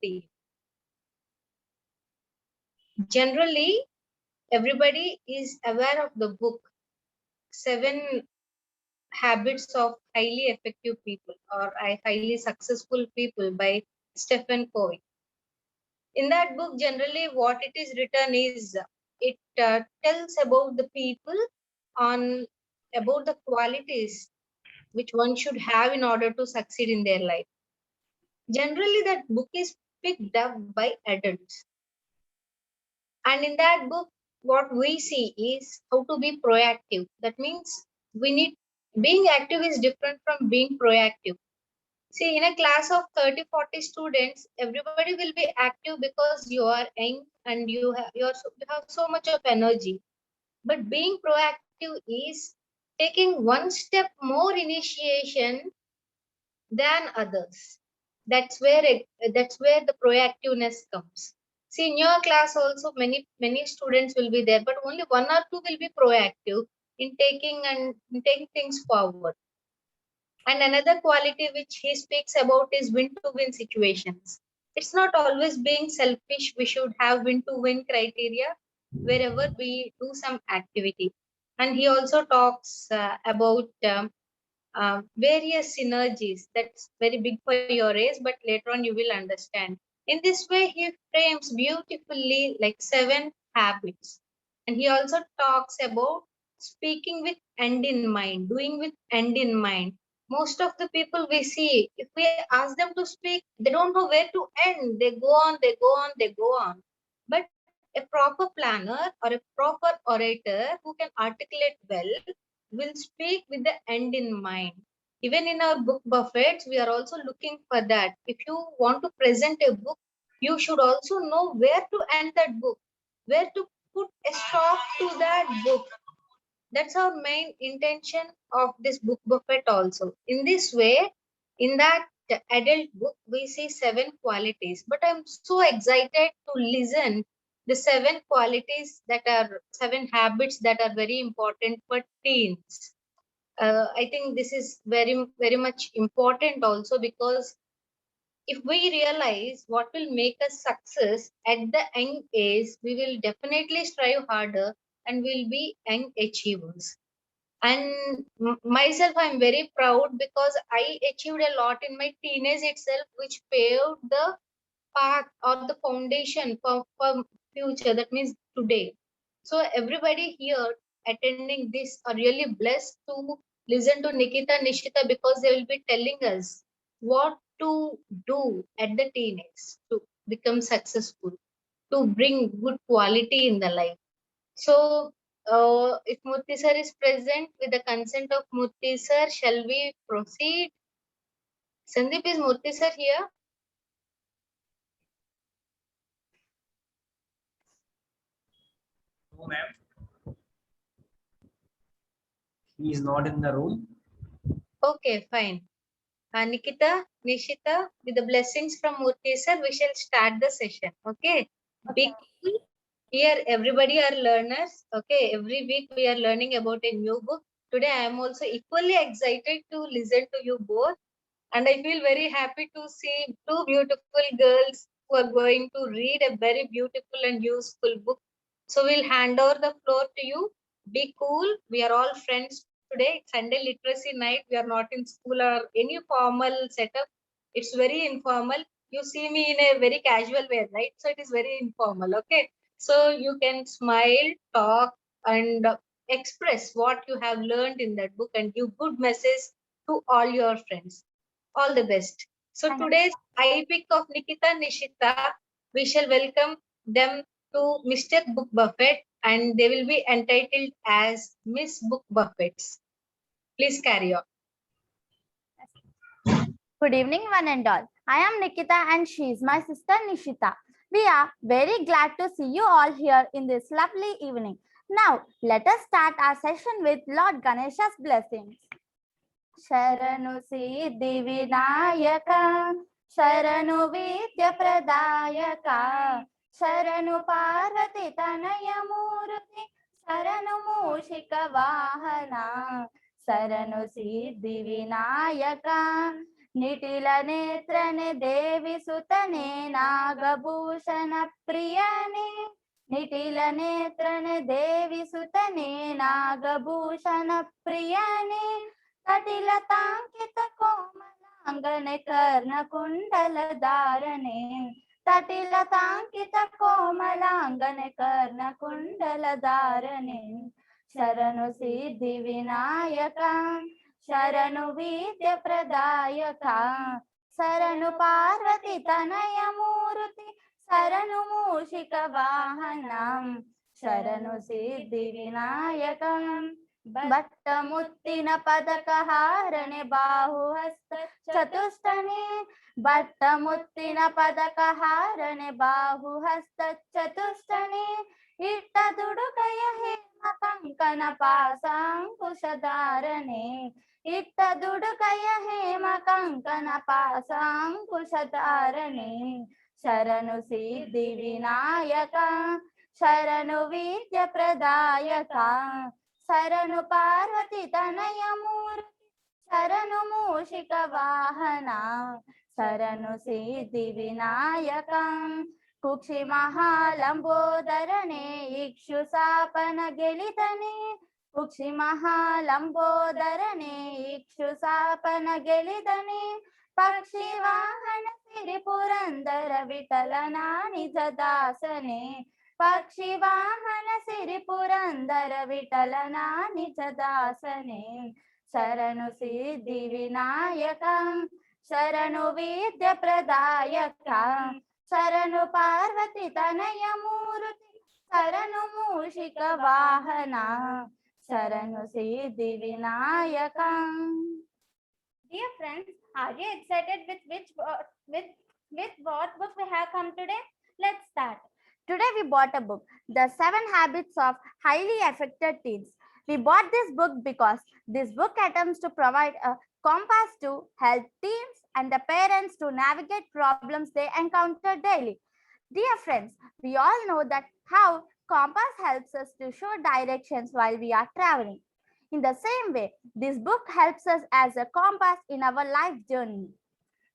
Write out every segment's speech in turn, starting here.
theme. Generally, everybody is aware of the book Seven Habits of Highly Effective People or Highly Successful People by Stephen Covey. In that book, generally what it is written is it tells about the people on about the qualities which one should have in order to succeed in their life. Generally, that book is picked up by adults. And in that book, what we see is how to be proactive. That means we need being active is different from being proactive. See, in a class of 30, 40 students, everybody will be active because you are young and you have so much of energy. But being proactive is taking one step more initiation than others. That's where the proactiveness comes. See, in your class also many students will be there, but only one or two will be proactive in taking things forward. And another quality which he speaks about is win-to-win situations. It's not always being selfish. We should have win-to-win criteria wherever we do some activity. And he also talks about various synergies. That's very big for your age, but later on you will understand. In this way, he frames beautifully like 7 habits. And he also talks about speaking with end in mind, doing with end in mind. Most of the people we see, if we ask them to speak, they don't know where to end. They go on, they go on, they go on. But a proper planner or a proper orator who can articulate well will speak with the end in mind. Even in our book buffets, we are also looking for that. If you want to present a book, you should also know where to end that book, where to put a stop to that book. That's our main intention of this book buffet also. In this way, in that adult book, we see 7 qualities. But I'm so excited to listen the 7 qualities that are 7 habits that are very important for teens. I think this is very much important also because if we realize what will make us success at the young age, we will definitely strive harder and will be young achievers. And myself, I'm very proud because I achieved a lot in my teenage itself, which paved the path or the foundation for future. That means today. So everybody here attending this are really blessed to listen to Nikita Nishita because they will be telling us what to do at the teenage to become successful, to bring good quality in the life. So if Murthy sir is present with the consent of Murthy sir, shall we proceed? Sandeep, is Murthy sir here? No, ma'am. He is not in the room. Okay, fine. Nikita, Nishita, with the blessings from Murthy sir, we shall start the session. Okay. Be cool. Here, everybody are learners. Okay. Every week we are learning about a new book. Today, I am also equally excited to listen to you both. And I feel very happy to see 2 beautiful girls who are going to read a very beautiful and useful book. So we'll hand over the floor to you. Be cool. We are all friends today. It's Sunday literacy night. We are not in school or any formal setup. It's very informal. You see me in a very casual way, right? So it is very informal. Okay. So you can smile, talk, and express what you have learned in that book and give good message to all your friends. All the best. So today's I pick of Nikita Nishita, we shall welcome them to Mr. Book Buffet and they will be entitled as Miss Book Buffets. Please carry on. Good evening, one and all. I am Nikita and she is my sister Nishita. We are very glad to see you all here in this lovely evening. Now, let us start our session with Lord Ganesha's blessings. Sharanu Siddhi Vinayaka, Sharanu Vidya Pradayaka, Sharanu Parvati Tanaya Murti, Sharanu Mushika Vahana, Sharanu Siddhi Vinayaka, निटिल नेत्रने देवी सुतने नागभूषण प्रियने निटिल नेत्रने देवी सुतने नागभूषण प्रियने तटिलतांकित कोमलांगने कर्ण कुंडल धारणे तटिलतांकित कोमलांगने कर्ण कुंडल धारणे शरणु सिद्धि विनायका शरणु विद्य प्रदायका शरणु पार्वती तनय मूर्ति शरणु मूषिक वाहनम शरणु सिद्धि विनायकम भट्टमुत्तिन पदकहारणे बाहुहस्त चतुष्टने भट्टमुत्तिन पदकहारणे बाहुहस्त चतुष्टने इट्टदुडुकय हेमकंकण पाशांकुशधारणे इट्टदुडुकय हेमकंकण पाशांकुशधारणे शरणु सिद्धि विनायका शरणु विद्य प्रदायका शरणु पार्वती तनय मूर्ति शरणु मूषिक वाहना शरणु सिद्धि विनायका कुक्षि महालंबोदरणे इक्षुसापन गिलितने कुक्षि महालंबोदरणे इक्षुसापन गिलितने पक्षी वाहन सिरि पुरंदर विठलना निज दासने पक्षी वाहन सिरि पुरंदर विठलना निज दासने शरणु सिद्धि विनायका शरणु विद्य प्रदायका शरणु पार्वती तनय मूर्ति शरणु मूषिक वाहना शरणु सिद्धि Vinayaka. Dear friends, are you excited with what book we have come today? Let's start. Today we bought a book, The 7 Habits of Highly Effective Teens. We bought this book because this book attempts to provide a compass to help teens and the parents to navigate problems they encounter daily. Dear friends, we all know that how compass helps us to show directions while we are traveling. In the same way, this book helps us as a compass in our life journey.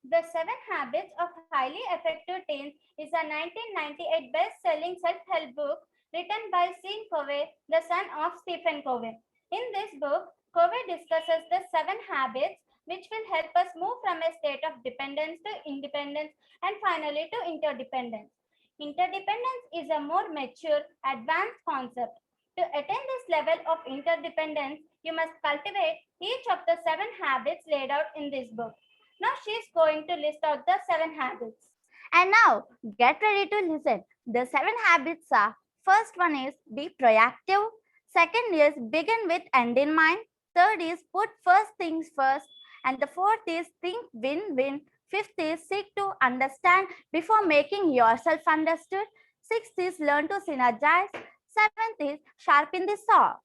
The 7 Habits of Highly Effective Teens is a 1998 best-selling self-help book written by Sean Covey, the son of Stephen Covey. In this book, Covey discusses the 7 habits which will help us move from a state of dependence to independence and finally to interdependence. Interdependence is a more mature, advanced concept. To attain this level of interdependence, you must cultivate each of the 7 habits laid out in this book. Now she is going to list out the 7 habits. And now get ready to listen. The 7 habits are: first one is be proactive. Second is begin with end in mind. Third is put first things first. And the fourth is think win-win. Fifth is seek to understand before making yourself understood. Sixth is learn to synergize. Seventh is sharpen the saw.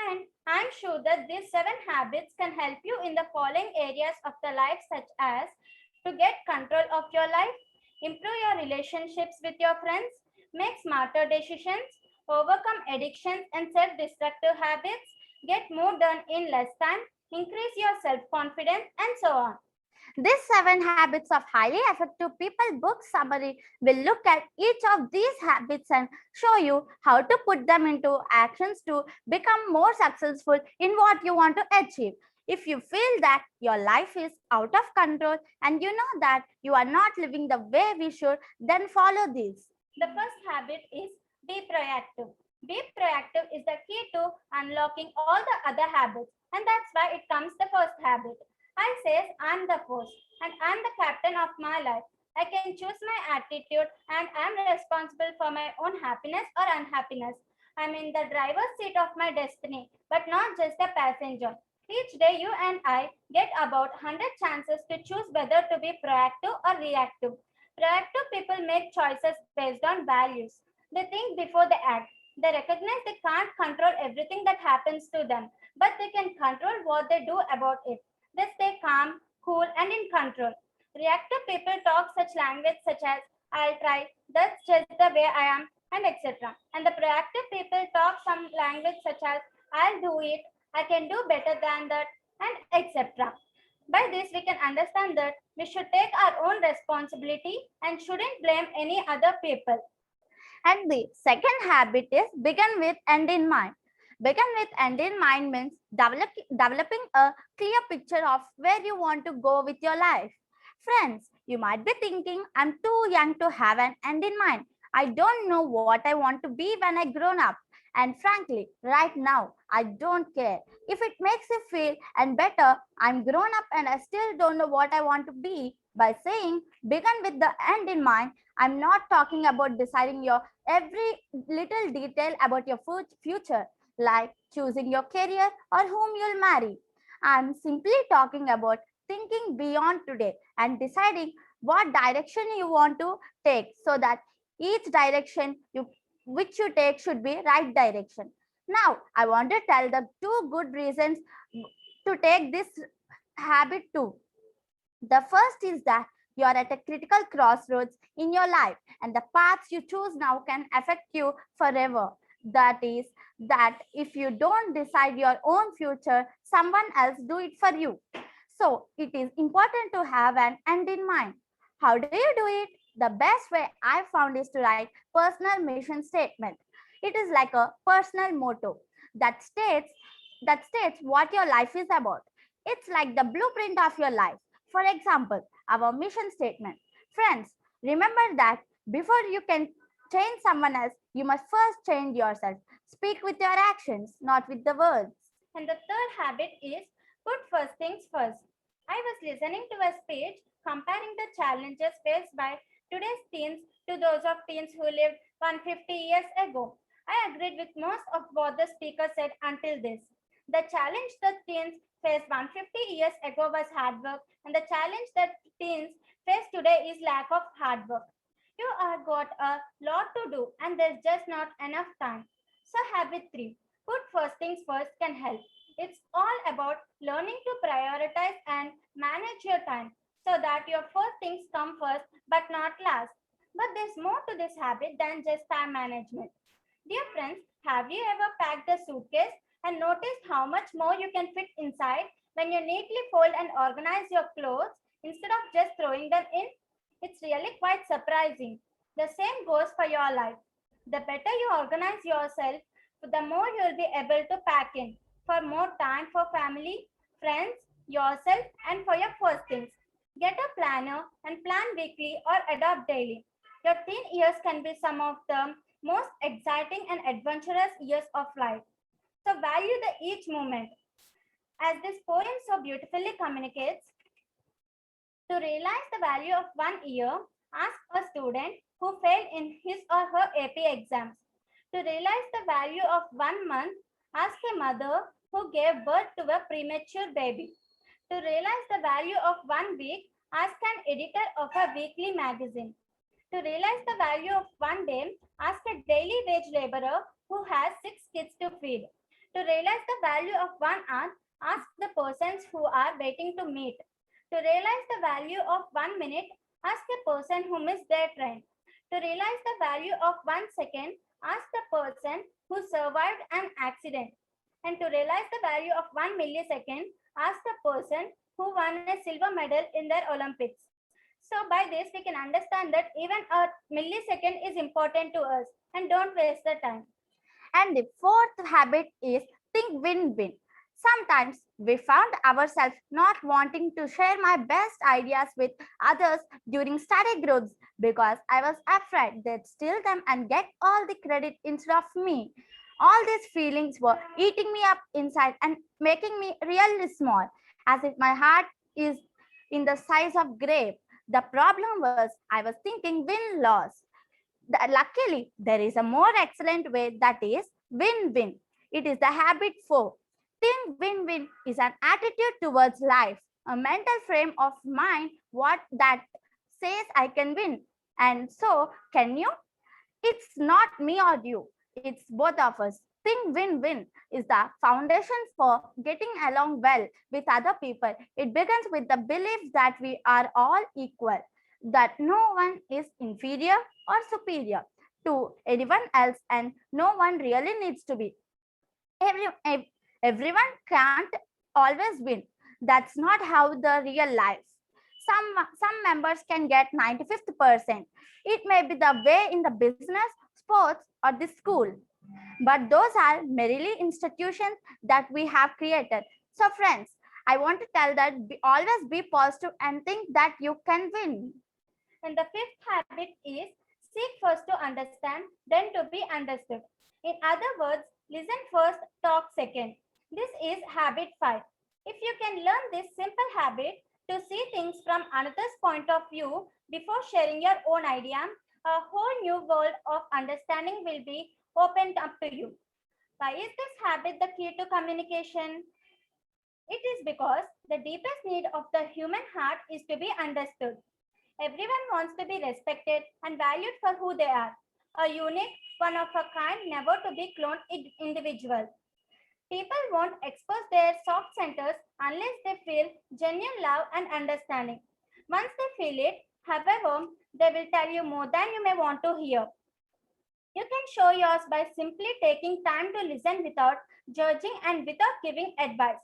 And I'm sure that these 7 habits can help you in the following areas of the life, such as to get control of your life, improve your relationships with your friends, make smarter decisions, overcome addictions and self-destructive habits, get more done in less time, increase your self-confidence, and so on. This 7 Habits of Highly Effective People book summary will look at each of these habits and show you how to put them into actions to become more successful in what you want to achieve. If you feel that your life is out of control and you know that you are not living the way we should, then follow these. The first habit is be proactive. Be proactive is the key to unlocking all the other habits, and that's why it comes the first habit. I says I'm the force and I'm the captain of my life. I can choose my attitude and I'm responsible for my own happiness or unhappiness. I'm in the driver's seat of my destiny, but not just a passenger. Each day you and I get about 100 chances to choose whether to be proactive or reactive. Proactive people make choices based on values. They think before they act. They recognize they can't control everything that happens to them, but they can control what they do about it. They stay calm, cool, and in control. Reactive people talk such language such as, I'll try, that's just the way I am, and etc. And the proactive people talk some language such as, I'll do it, I can do better than that, and etc. By this, we can understand that we should take our own responsibility and shouldn't blame any other people. And the second habit is begin with end in mind. Begin with end in mind means developing a clear picture of where you want to go with your life. Friends, you might be thinking, I'm too young to have an end in mind. I don't know what I want to be when I grown up. And frankly, right now, I don't care. If it makes you feel and better, I'm grown up and I still don't know what I want to be. By saying begin with the end in mind, I'm not talking about deciding your every little detail about your future, like choosing your career or whom you'll marry. I'm simply talking about thinking beyond today and deciding what direction you want to take so that each direction which you take should be right direction. Now, I want to tell the two good reasons to take this habit too. The first is that you are at a critical crossroads in your life, and the paths you choose now can affect you forever. That is, that if you don't decide your own future, someone else do it for you. So it is important to have an end in mind. How do you do it? The best way I found is to write personal mission statement. It is like a personal motto that states what your life is about. It's like the blueprint of your life. For example, our mission statement. Friends, remember that before you can change someone else, you must first change yourself. Speak with your actions, not with the words. And the third habit is put first things first. I was listening to a speech comparing the challenges faced by today's teens to those of teens who lived 150 years ago. I agreed with most of what the speaker said until this. The challenge that teens faced 150 years ago was hard work, and the challenge that teens face today is lack of hard work. You have got a lot to do, and there's just not enough time. So, habit 3, put first things first can help. It's all about learning to prioritize and manage your time so that your first things come first but not last. But there's more to this habit than just time management. Dear friends, have you ever packed a suitcase and noticed how much more you can fit inside when you neatly fold and organize your clothes instead of just throwing them in? It's really quite surprising. The same goes for your life. The better you organize yourself, the more you'll be able to pack in for more time for family, friends, yourself, and for your first things. Get a planner and plan weekly or adopt daily. Your teen years can be some of the most exciting and adventurous years of life. So value the each moment. As this poem so beautifully communicates, to realize the value of 1 year, ask a student who failed in his or her AP exams. To realize the value of 1 month, ask a mother who gave birth to a premature baby. To realize the value of 1 week, ask an editor of a weekly magazine. To realize the value of 1 day, ask a daily wage laborer who has 6 kids to feed. To realize the value of 1 hour, ask the persons who are waiting to meet. To realize the value of 1 minute, ask a person who missed their train. To realize the value of 1 second, ask the person who survived an accident. And to realize the value of 1 millisecond, ask the person who won a silver medal in their Olympics. So by this, we can understand that even a millisecond is important to us and don't waste the time. And the fourth habit is think win-win. Sometimes we found ourselves not wanting to share my best ideas with others during study groups because I was afraid they'd steal them and get all the credit instead of me. All these feelings were eating me up inside and making me really small, as if my heart is in the size of grape. The problem was I was thinking win-loss. Luckily, there is a more excellent way, that is win-win. It is the habit 4. Think win-win is an attitude towards life, a mental frame of mind what that says I can win. And so, can you? It's not me or you. It's both of us. Think win-win is the foundation for getting along well with other people. It begins with the belief that we are all equal, that no one is inferior or superior to anyone else, and no one really needs to be. Everyone can't always win. That's not how the real life. Some members can get 95th%. It may be the way in the business, sports, or the school. But those are merely institutions that we have created. So friends, I want to tell that always be positive and think that you can win. And the fifth habit is seek first to understand, then to be understood. In other words, listen first, talk second. This is habit 5. If you can learn this simple habit to see things from another's point of view before sharing your own idea, a whole new world of understanding will be opened up to you. Why is this habit the key to communication? It is because the deepest need of the human heart is to be understood. Everyone wants to be respected and valued for who they are, a unique, one of a kind, never to be cloned individual. People won't expose their soft centers unless they feel genuine love and understanding. Once they feel it, however, they will tell you more than you may want to hear. You can show yours by simply taking time to listen without judging and without giving advice.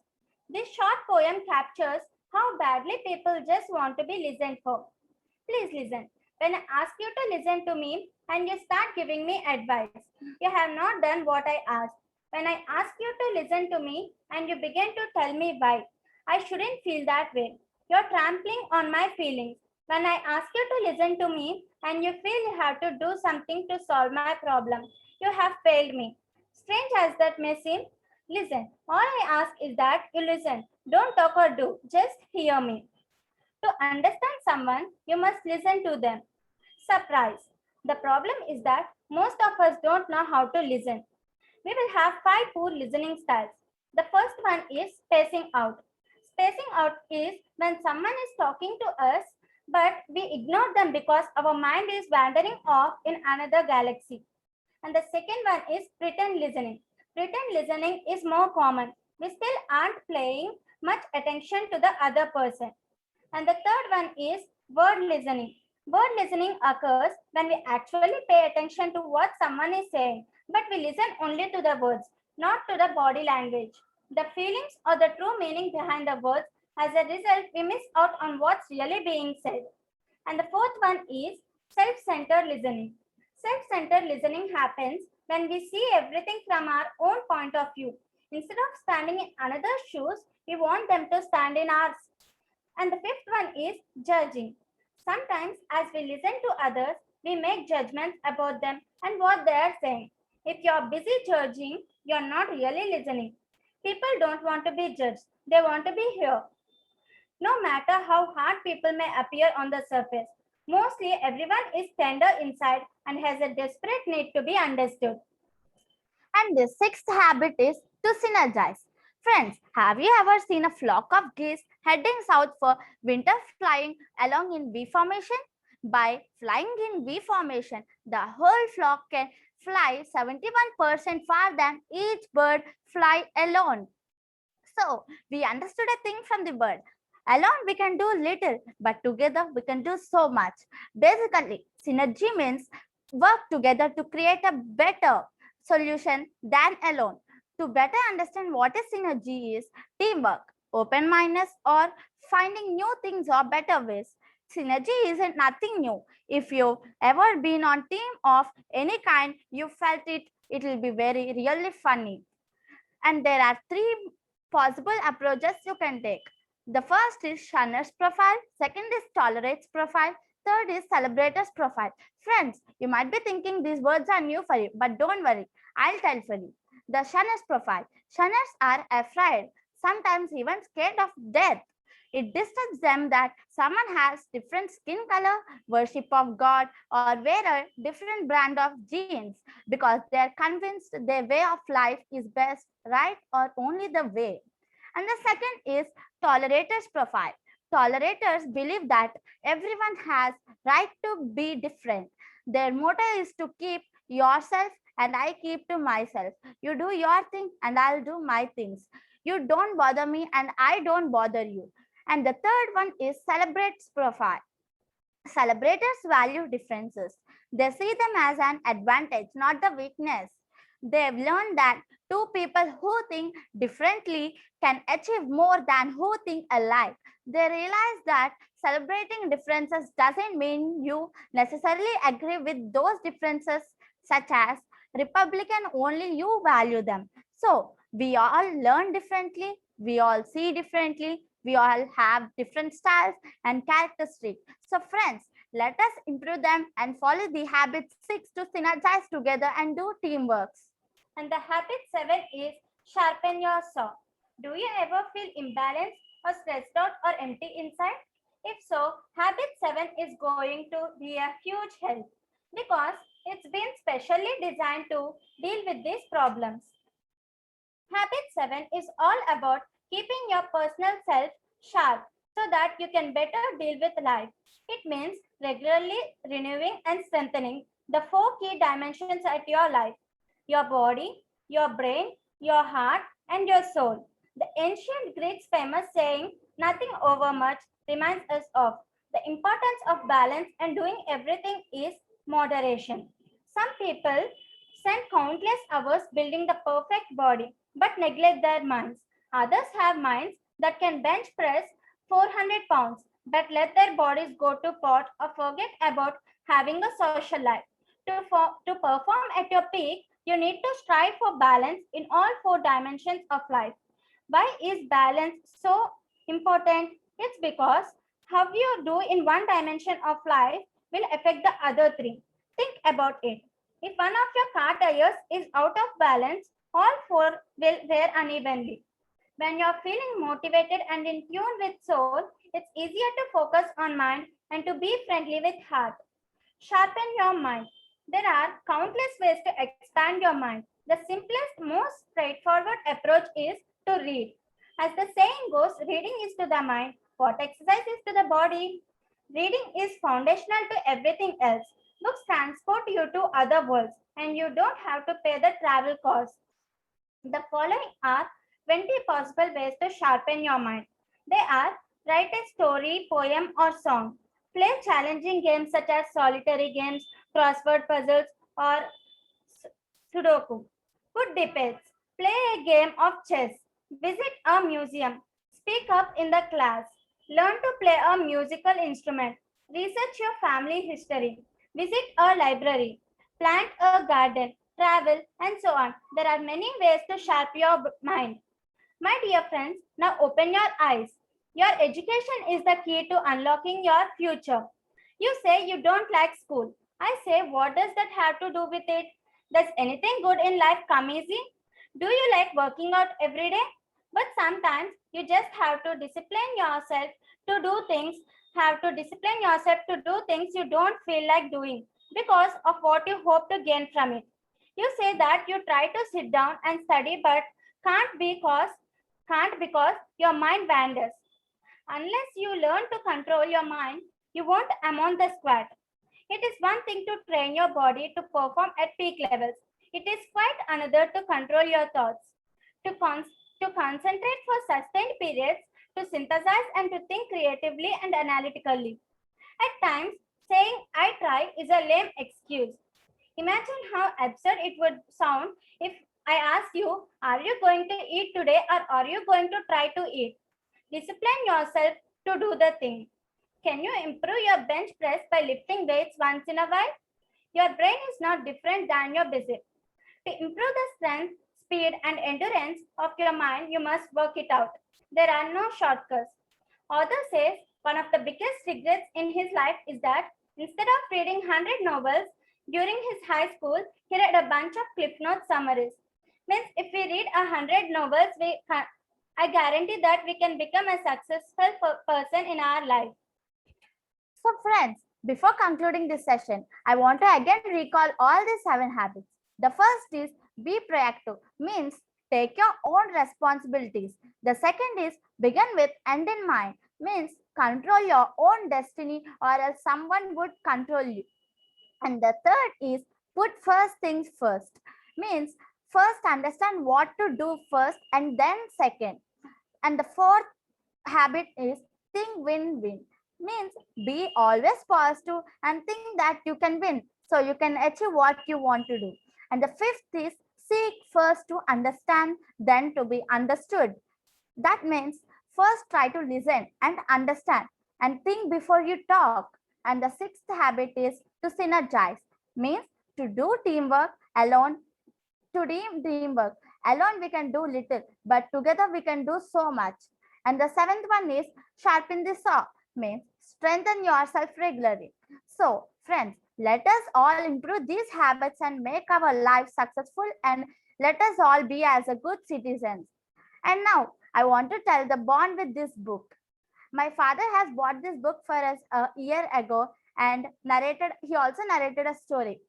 This short poem captures how badly people just want to be listened for. Please listen. When I ask you to listen to me and you start giving me advice, you have not done what I asked. When I ask you to listen to me and you begin to tell me why, I shouldn't feel that way. You're trampling on my feelings. When I ask you to listen to me and you feel you have to do something to solve my problem, you have failed me. Strange as that may seem, listen. All I ask is that you listen. Don't talk or do. Just hear me. To understand someone, you must listen to them. Surprise. The problem is that most of us don't know how to listen. We will have 5 poor listening styles. The first one is spacing out. Spacing out is when someone is talking to us, but we ignore them because our mind is wandering off in another galaxy. And the second one is pretend listening. Pretend listening is more common. We still aren't paying much attention to the other person. And the third one is word listening. Word listening occurs when we actually pay attention to what someone is saying, but we listen only to the words, not to the body language, the feelings, or the true meaning behind the words. As a result, we miss out on what's really being said. And the fourth one is self-centered listening. Self-centered listening happens when we see everything from our own point of view. Instead of standing in another's shoes, we want them to stand in ours. And the fifth one is judging. Sometimes, as we listen to others, we make judgments about them and what they are saying. If you're busy judging, you're not really listening. People don't want to be judged, they want to be heard. No matter how hard people may appear on the surface, mostly everyone is tender inside and has a desperate need to be understood. And the sixth habit is to synergize. Friends, have you ever seen a flock of geese heading south for winter flying along in V formation? By flying in V formation, the whole flock can fly 71% far than each bird fly alone. So, we understood a thing from the bird. Alone we can do little, but together we can do so much. Basically, synergy means work together to create a better solution than alone. To better understand what is synergy is teamwork, open-mindedness, or finding new things or better ways. Synergy isn't nothing new. If you've ever been on team of any kind, you felt it will be really funny. And there are 3 possible approaches you can take. The first is shunner's profile, second is tolerates profile, third is celebrator's profile. Friends, you might be thinking these words are new for you, but don't worry, I'll tell for you. The shunner's profile. Shunners are afraid, sometimes even scared of death. It disturbs them that someone has different skin color, worship of God, or wear a different brand of jeans because they are convinced their way of life is best, right, or only the way. And the second is tolerators profile. Tolerators believe that everyone has right to be different. Their motto is to keep yourself and I keep to myself. You do your thing and I'll do my things. You don't bother me and I don't bother you. And the third one is celebrates profile. Celebrators value differences. They see them as an advantage, not the weakness. They've learned that two people who think differently can achieve more than who think alike. They realize that celebrating differences doesn't mean you necessarily agree with those differences, such as Republican only you value them. So we all learn differently, we all see differently, we all have different styles and characteristics. So friends, let us improve them and follow the habit 6 to synergize together and do teamwork. And the habit 7 is sharpen your saw. Do you ever feel imbalanced or stressed out or empty inside? If so, habit 7 is going to be a huge help because it's been specially designed to deal with these problems. Habit 7 is all about keeping your personal self sharp so that you can better deal with life. It means regularly renewing and strengthening the 4 key dimensions at your life: your body, your brain, your heart, and your soul. The ancient Greeks' famous saying, nothing overmuch, reminds us of the importance of balance, and doing everything is moderation. Some people spend countless hours building the perfect body but neglect their minds. Others have minds that can bench press 400 pounds but let their bodies go to pot or forget about having a social life. To perform at your peak, you need to strive for balance in all 4 dimensions of life. Why is balance so important? It's because how you do in one dimension of life will affect the other 3. Think about it. If one of your car tires is out of balance, all 4 will wear unevenly. When you're feeling motivated and in tune with soul, it's easier to focus on mind and to be friendly with heart. Sharpen your mind. There are countless ways to expand your mind. The simplest, most straightforward approach is to read. As the saying goes, reading is to the mind what exercise is to the body. Reading is foundational to everything else. Books transport you to other worlds and you don't have to pay the travel cost. The following are 20 possible ways to sharpen your mind. They are: write a story, poem, or song. Play challenging games such as solitary games, crossword puzzles, or Sudoku. Put debates. Play a game of chess. Visit a museum. Speak up in the class. Learn to play a musical instrument. Research your family history. Visit a library. Plant a garden. Travel, and so on. There are many ways to sharpen your mind. My dear friends, now open your eyes. Your education is the key to unlocking your future. You say you don't like school. I say, what does that have to do with it? Does anything good in life come easy? Do you like working out every day? But sometimes you just have to discipline yourself to do things, you don't feel like doing because of what you hope to gain from it. You say that you try to sit down and study but can't because your mind wanders. Unless you learn to control your mind, you won't amount the squat. It is one thing to train your body to perform at peak levels. It is quite another to control your thoughts, to concentrate for sustained periods, to synthesize and to think creatively and analytically. At times, saying I try is a lame excuse. Imagine how absurd it would sound if I ask you, are you going to eat today or are you going to try to eat? Discipline yourself to do the thing. Can you improve your bench press by lifting weights once in a while? Your brain is not different than your bicep. To improve the strength, speed, and endurance of your mind, you must work it out. There are no shortcuts. Author says one of the biggest regrets in his life is that instead of reading 100 novels during his high school, he read a bunch of Cliff Notes summaries. Means if we read 100 novels, I guarantee that we can become a successful person in our life. So friends, before concluding this session, I want to again recall all these 7 habits. The first is be proactive, means take your own responsibilities. The second is begin with end in mind, means control your own destiny or else someone would control you. And the third is put first things first, means first understand what to do first and then second. And the fourth habit is think win-win, means be always positive and think that you can win so you can achieve what you want to do. And the fifth is seek first to understand, then to be understood. That means first try to listen and understand and think before you talk. And the sixth habit is to synergize, means to do teamwork alone, teamwork. Alone we can do little, but together we can do so much. And the seventh one is sharpen the saw, means strengthen yourself regularly. So, friends, let us all improve these habits and make our life successful, and let us all be as a good citizens. And now, I want to tell the bond with this book. My father has bought this book for us a year ago and he also narrated a story.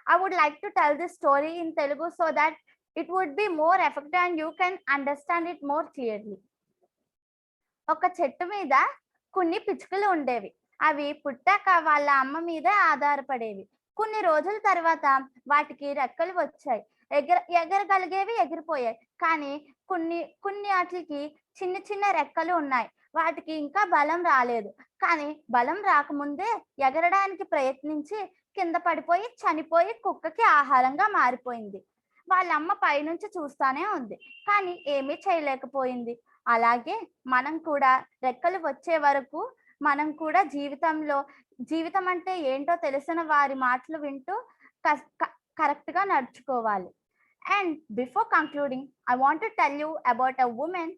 I would like to tell this story in Telugu so that it would be more effective and you can understand it more clearly. ఒక చెట్టు మీద కొన్ని పిచ్చుకలు ఉండేవి. అవి పుట్టాక వాళ్ళ అమ్మ మీద ఆధారపడేవి. కొన్ని రోజుల తర్వాత వాటికి రెక్కలు వచ్చాయి. ఎగరగలిగేవి, ఎగిరిపోయాయి. కానీ కొన్ని వాటికి చిన్న చిన్న రెక్కలు ఉన్నాయి. వాటికి ఇంకా బలం రాలేదు. కానీ బలం రాకముందే ఎగరడానికి ప్రయత్నించి కింద పడిపోయి చనిపోయి కుక్కకి ఆహారంగా మారిపోయింది. వాళ్ళ అమ్మ పైనుంచి చూస్తానే ఉంది, కానీ ఏమీ చేయలేకపోయింది. అలాగే మనం కూడా రెక్కలు వచ్చే వరకు మనం కూడా జీవితం అంటే ఏంటో తెలిసిన వారి మాటలు వింటూ కరెక్ట్ గా నడుచుకోవాలి. And before concluding, I want to tell you about a woman.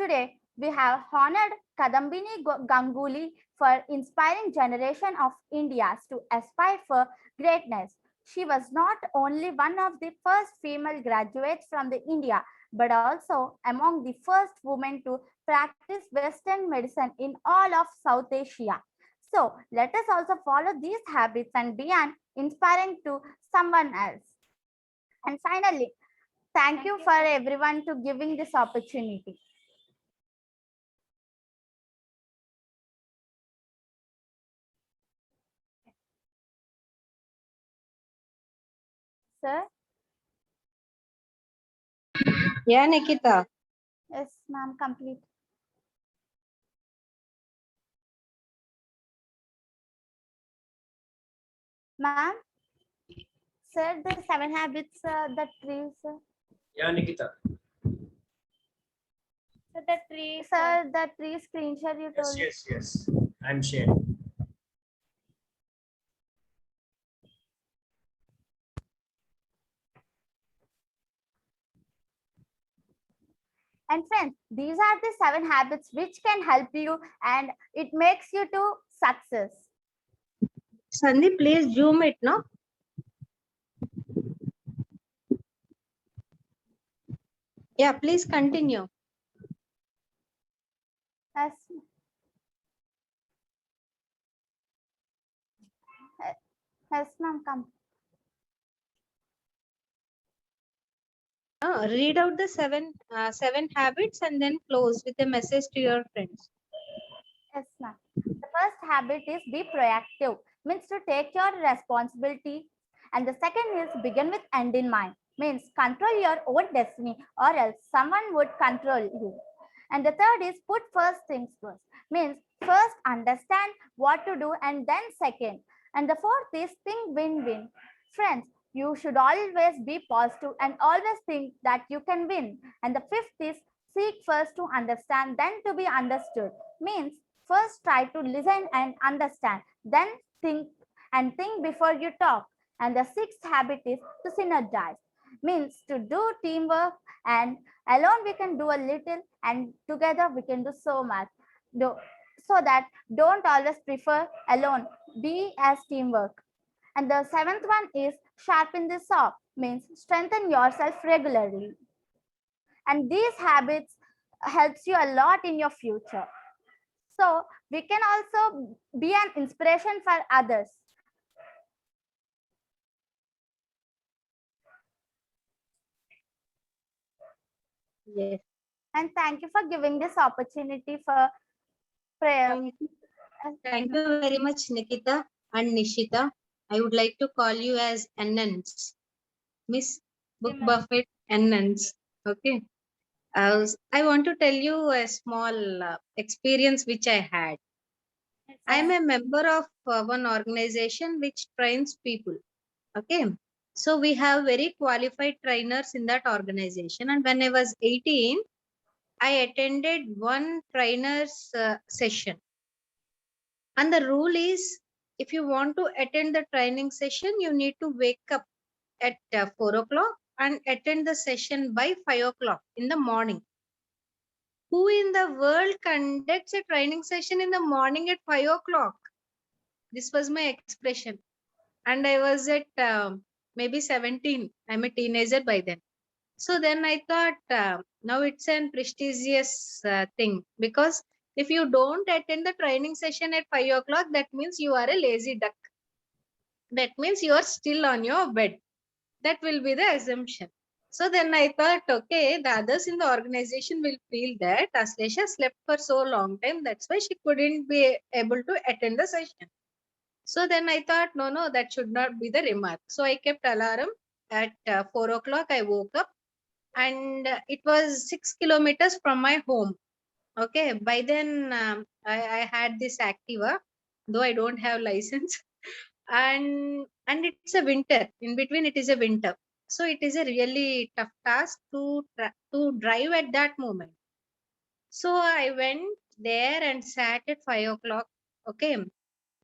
Today we have honored Kadambini Ganguly for inspiring generation of Indians to aspire for greatness. She was not only one of the first female graduates from the India, but also among the first women to practice Western medicine in all of South Asia. So let us also follow these habits and be an inspiring to someone else. And finally, thank you for everyone to giving this opportunity. Sir? Yeah, Nikita. Yes, ma'am, complete. Ma'am? Sir, the 7 habits, the trees. Yeah, Nikita. So the tree, sir, the tree screenshot you told. Yes. I'm sharing. And friends, these are the 7 habits which can help you and it makes you to success. Sandeep, please zoom it, no? Yeah, please continue. Yes. Yes, ma'am, come. Read out the seven habits and then close with a message to your friends. Yes, ma'am. The first habit is be proactive, means to take your responsibility. And the second is begin with end in mind, means control your own destiny or else someone would control you. And the third is put first things first, means first understand what to do and then second. And the fourth is think win-win. Friends, you should always be positive and always think that you can win. And the fifth is seek first to understand, then to be understood, means first try to listen and understand, then think before you talk. And the sixth habit is to synergize, means to do teamwork, and alone we can do a little and together we can do so much. So that don't always prefer alone, be as teamwork. And the seventh one is sharpen the saw, means strengthen yourself regularly. And these habits helps you a lot in your future. So we can also be an inspiration for others. Yes. And thank you for giving this opportunity for prayer. Thank you very much, Nikita and Nishita. I would like to call you as NNs, Miss Book Buffet NNs. Okay. I want to tell you a small experience which I had. I am a member of one organization which trains people. Okay. So we have very qualified trainers in that organization. And when I was 18, I attended one trainer's session. And the rule is, if you want to attend the training session, you need to wake up at 4 o'clock and attend the session by 5 o'clock in the morning. Who in the world conducts a training session in the morning at 5 o'clock? This was my expression. And I was at maybe 17. I'm a teenager by then. So then I thought, now it's an prestigious thing, because if you don't attend the training session at 5 o'clock, that means you are a lazy duck. That means you are still on your bed. That will be the assumption. So then I thought, okay, the others in the organization will feel that Aslesha slept for so long time. That's why she couldn't be able to attend the session. So then I thought, no, that should not be the remark. So I kept alarm at 4 o'clock. I woke up, and it was 6 kilometers from my home. Okay, by then I had this Activa, though I don't have license, and it's a winter. In between, it is a winter, so it is a really tough task to drive at that moment. So I went there and sat at 5 o'clock. Okay,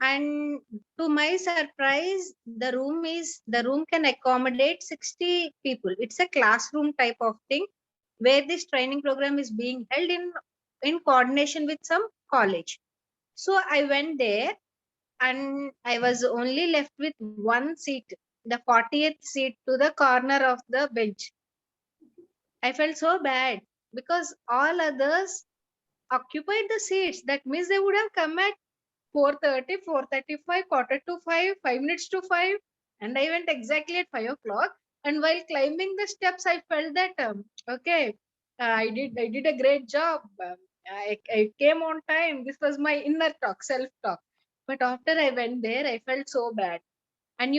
and to my surprise, the room can accommodate 60 people. It's a classroom type of thing where this training program is being held in coordination with some college. So I went there, and I was only left with one seat, the 40th seat to the corner of the bench. I felt so bad because all others occupied the seats. That means they would have come at 4:30, 4:35, quarter to 5, 5 minutes to 5. And I went exactly at 5 o'clock. And while climbing the steps, I felt that, okay, I did a great job. I came on time. This was my inner talk, self-talk. But after I went there, I felt so bad. And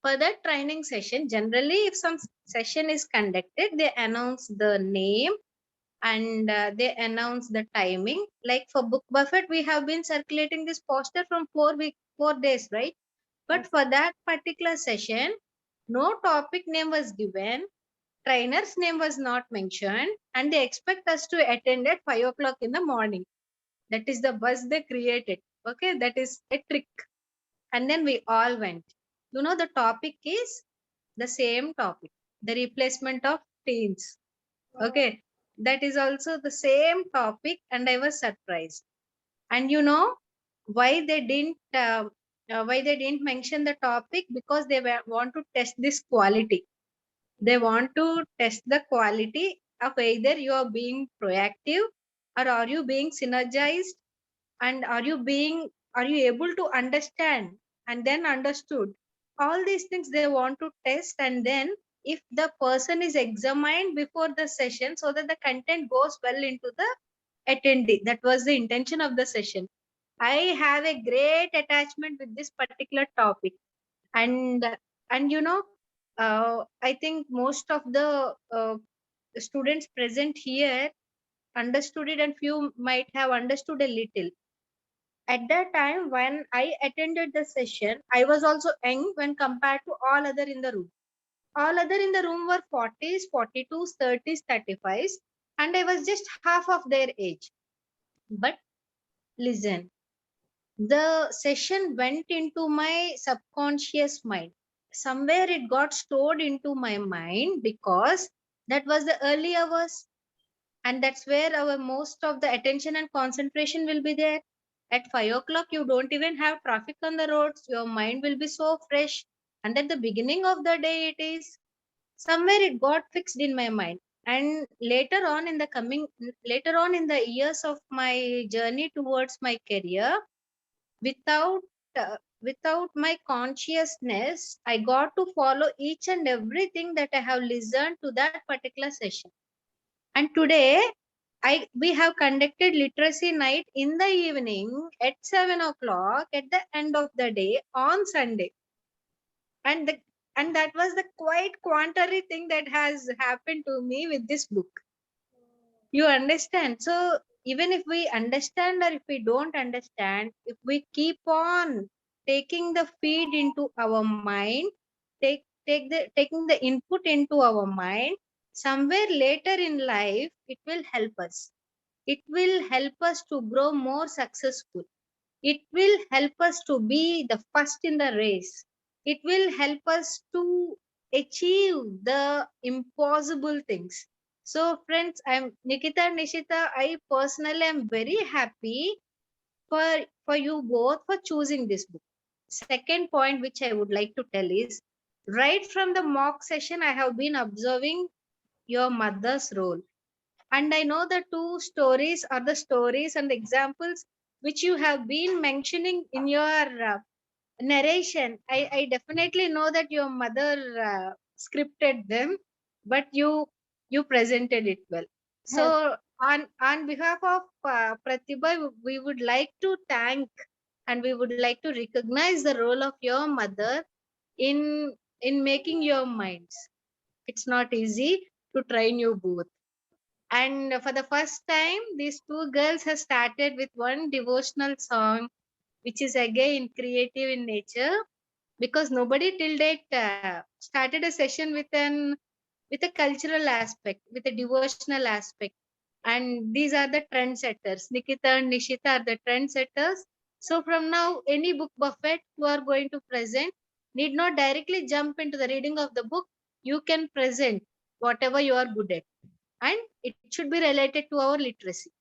for that training session, generally, if some session is conducted, they announce the name, and they announce the timing. Like for Book Buffet, we have been circulating this poster from 4 days, right? But for that particular session, no topic name was given, trainer's name was not mentioned, and they expect us to attend at 5 o'clock in the morning. That is the buzz they created. Okay, that is a trick. And then we all went. The topic is the same topic, the replacement of teens. Okay, that is also the same topic, and I was surprised. And why they didn't mention the topic? Because they want to test this quality. They want to test the quality of either you are being proactive, or are you being synergized, and are you able to understand and then understood. All these things they want to test, and then if the person is examined before the session, so that the content goes well into the attendee. That was the intention of the session. I have a great attachment with this particular topic. And I think most of the students present here understood it, and few might have understood a little. At that time when I attended the session, I was also young when compared to all other in the room. All other in the room were 40s, 42s, 30s, 35s, and I was just half of their age. But listen, the session went into my subconscious mind. Somewhere it got stored into my mind, because that was the early hours, and that's where our most of the attention and concentration will be there. At 5 o'clock, you don't even have traffic on the roads. Your mind will be so fresh. And at the beginning of the day, it is somewhere it got fixed in my mind. And later on in the years of my journey towards my career, without without my consciousness, I got to follow each and everything that I have listened to that particular session. And today, we have conducted literacy night in the evening at 7 o'clock at the end of the day on Sunday. And that was the quite contrary thing that has happened to me with this book. You understand? So even if we understand, or if we don't understand, if we keep on taking the feed into our mind, taking the input into our mind, somewhere later in life, it will help us. It will help us to grow more successful. It will help us to be the first in the race. It will help us to achieve the impossible things. So, friends, I'm Nikita and Nishita. I personally am very happy for you both for choosing this book. Second point which I would like to tell is, right from the mock session, I have been observing your mother's role. And I know the two stories are the stories and examples which you have been mentioning in your narration. I definitely know that your mother scripted them, but you presented it well. So on behalf of Pratibha, we would like to thank and we would like to recognize the role of your mother in making your minds. It's not easy to train you both. And for the first time, these two girls have started with one devotional song, which is again creative in nature, because nobody till date started a session with a cultural aspect, with a devotional aspect. And these are the trendsetters. Nikita and Nishita are the trendsetters. So from now, any book buffet who are going to present need not directly jump into the reading of the book. You can present whatever you are good at, and it should be related to our literacy.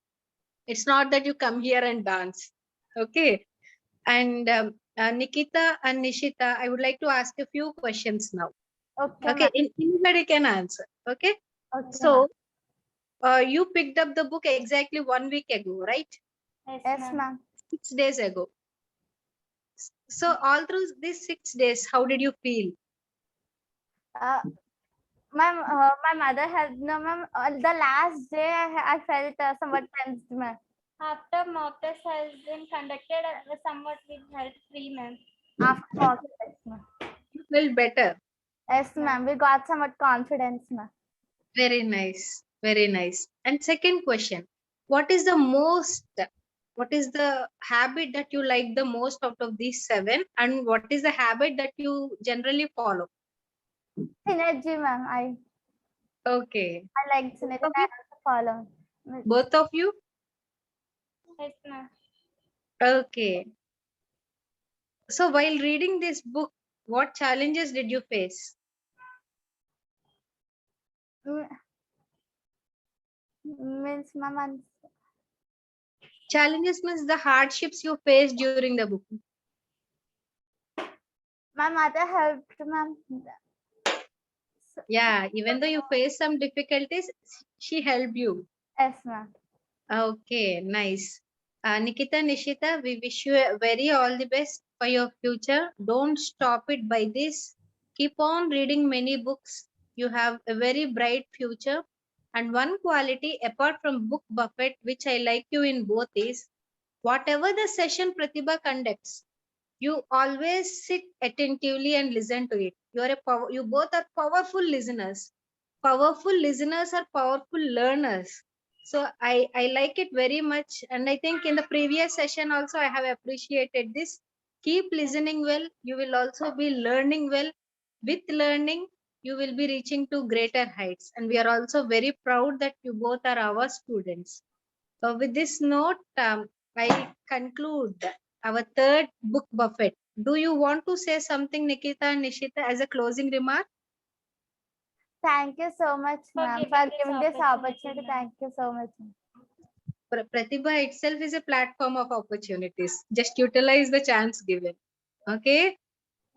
It's not that you come here and dance. Okay. And Nikita and Nishita, I would like to ask a few questions now. Okay, Okay, ma'am. anybody can answer. Okay. Okay, So you picked up the book exactly 1 week ago, right? yes, ma'am. 6 days ago. So all through these 6 days, how did you feel? Ma'am, my mother had no, ma'am. The last day I felt somewhat tensed, ma'am. After mock test has been conducted, somewhat we felt free, ma'am. After mock test, ma'am. You felt better. Yes, ma'am. We got somewhat confidence, ma'am. Very nice. Very nice. And second question, what is the habit that you like the most out of these 7? And what is the habit that you generally follow? Synergy, ma'am. Okay. I like synergy. I also follow. Both of you? Yes, ma'am. Okay. So while reading this book, what challenges did you face? Means, ma'am, Challenges means the hardships you faced during the book. my mother helped, ma'am. Yeah, even though you faced some difficulties, she helped you. Yes, ma'am. Okay, nice. Nikita, Nishita, we wish you a very all the best for your future. Don't stop it by this. Keep on reading many books. You have a very bright future. And one quality apart from book buffet, which I like you in both, is whatever the session Pratibha conducts, you always sit attentively and listen to it. You both are powerful listeners. Powerful listeners are powerful learners. So I like it very much. And I think in the previous session also I have appreciated this. Keep listening well. You will also be learning well. With learning, you will be reaching to greater heights. And we are also very proud that you both are our students. So with this note, I conclude our third book buffet. Do you want to say something, Nikita and Nishita, as a closing remark? Thank you so much, ma'am, for giving this opportunity. Thank you so much. Pratibha itself is a platform of opportunities. Just utilize the chance given. Okay.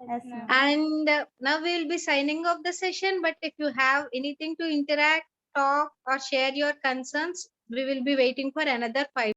Yes, ma'am. And now we will be signing off the session. But if you have anything to interact, talk, or share your concerns, we will be waiting for another 5